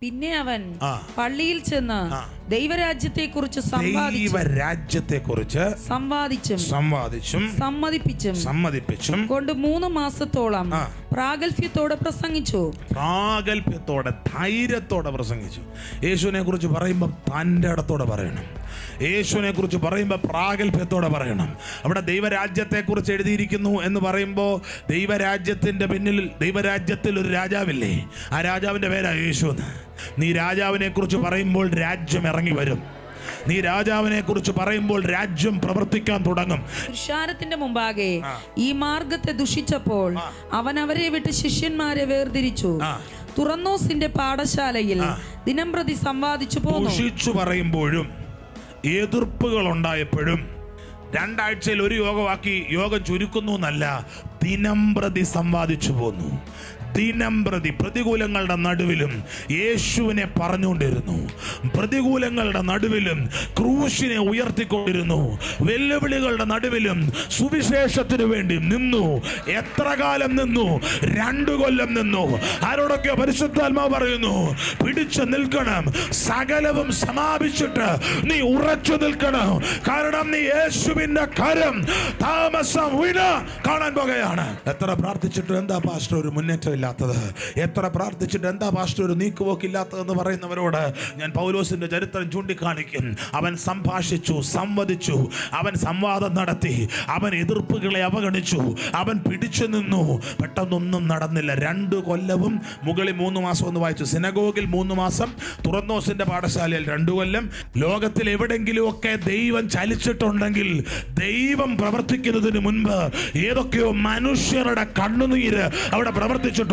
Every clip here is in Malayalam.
പിന്നെ അവൻ പള്ളിയിൽ ചെന്ന് ദൈവരാജ്യത്തെ കുറിച്ച് സമ്മതിപ്പിച്ചും കൊണ്ട് 3 മാസത്തോളം പ്രാഗൽഭ്യത്തോടെ പ്രസംഗിച്ചു. ധൈര്യത്തോടെ പ്രസംഗിച്ചു. യേശുവിനെ കുറിച്ച് പറയുമ്പോൾ തൻ്റെ ഇടത്തോടെ പറയണം. യേശുവിനെ കുറിച്ച് പറയുമ്പോൾ പ്രാഗൽഭ്യത്തോടെ പറയണം. അവിടെ ദൈവരാജ്യത്തെ കുറിച്ച് എഴുതിയിരിക്കുന്നു എന്ന് പറയുമ്പോൾ ദൈവരാജ്യത്തിന്റെ പിന്നിൽ, ദൈവരാജ്യത്തിൽ ഒരു രാജാവില്ലേ, ആ രാജാവിന്റെ പേരാ യേശു എന്ന്. നീ രാജാവിനെ കുറിച്ച് പറയുമ്പോൾ രാജ്യം ഇറങ്ങി വരും. നീ രാജാവിനെ കുറിച്ച് പറയുമ്പോൾ രാജ്യം പ്രവർത്തിക്കാൻ തുടങ്ങും. പുരുഷാരത്തിന്റെ മുമ്പാകെ ഈ മാർഗത്തെ ദുഷിച്ചപ്പോൾ അവൻ അവരെ വിട്ട് ശിഷ്യന്മാരെ വേർതിരിച്ചു. തുറന്നോസിന്റെ പാഠശാലയിൽ ദിനംപ്രതി സമ്പാദിച്ചു പോന്നു. ദുഷിച്ചു പറയുമ്പോഴും എതിർപ്പുകൾ ഉണ്ടായപ്പോഴും 2 ആഴ്ചയിൽ ഒരു യോഗമാക്കി യോഗം ചുരുക്കുന്നു എന്നല്ല, ദിനംപ്രതി സമ്പാദിച്ചു പോന്നു. ദിനംപ്രതി പ്രതികൂലങ്ങളുടെ നടുവിലും യേശുവിനെ പറഞ്ഞുകൊണ്ടിരുന്നു. പ്രതികൂലങ്ങളുടെ നടുവിലും ക്രൂശിനെ ഉയർത്തിക്കൊണ്ടിരുന്നു. വെല്ലുവിളികളുടെ നടുവിലും സുവിശേഷത്തിനു വേണ്ടി നിന്നു. എത്ര കാലം നിന്നു? 2 കൊല്ലം നിന്നു. ആരോടൊക്കെ പരിശുദ്ധാത്മാവ് പറയുന്നു, പിടിച്ചു നിൽക്കണം. സകലവും സമാപിച്ചിട്ട് നീ ഉറച്ചു നിൽക്കണം. കാരണം നീ യേശുവിന്റെ കരം താമസം വിന കാണാൻ പോകുകയാണ്. എത്ര പ്രാർത്ഥിച്ചിട്ട് എന്താ പാസ്റ്റർ ഒരു മുന്നേറ്റം ഇല്ലാത്തത്? എത്ര പ്രാർത്ഥിച്ചിട്ട് എന്താ പാസ്റ്റർ ഒരു നീക്കുപോക്കില്ലാത്തതെന്ന് പറയുന്നവരോട് ഞാൻ പൗലോസിന്റെ ചരിത്രം ചൂണ്ടിക്കാണിക്കും. അവൻ സംഭാഷിച്ചു, സംവദിച്ചു, അവൻ സംവാദം നടത്തി, അവൻ എതിർപ്പുകളെ അവഗണിച്ചു, അവൻ പിടിച്ചു നിന്നു. പെട്ടെന്നൊന്നും നടന്നില്ല. 2 കൊല്ലവും മുകളിൽ 3 മാസം എന്ന് വായിച്ചു. സിനഗോഗിൽ 3 മാസം, തുറന്നോസിന്റെ പാഠശാലയിൽ 2 കൊല്ലം. ലോകത്തിൽ എവിടെങ്കിലും ഒക്കെ ദൈവം ചലിച്ചിട്ടുണ്ടെങ്കിൽ, ദൈവം പ്രവർത്തിക്കുന്നതിന് മുൻപ് ഏതൊക്കെയോ മനുഷ്യരുടെ കണ്ണുനീര് അവിടെ പ്രവർത്തിച്ചിട്ടുണ്ട്.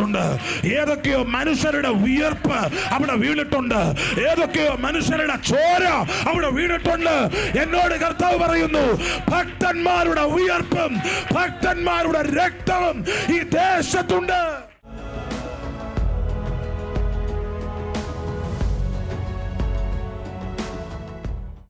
ഏതൊക്കെയോ മനുഷ്യരുടെ വിയർപ്പ് അവിടെ വീണിട്ടുണ്ട്. ഏതൊക്കെയോ മനുഷ്യരുടെ ചോര അവിടെ വീണിട്ടുണ്ട്. എന്നോട് കർത്താവ് പറയുന്നു, ഭക്തന്മാരുടെ വിയർപ്പും ഭക്തന്മാരുടെ രക്തവും ഈ ദേശത്തുണ്ട്.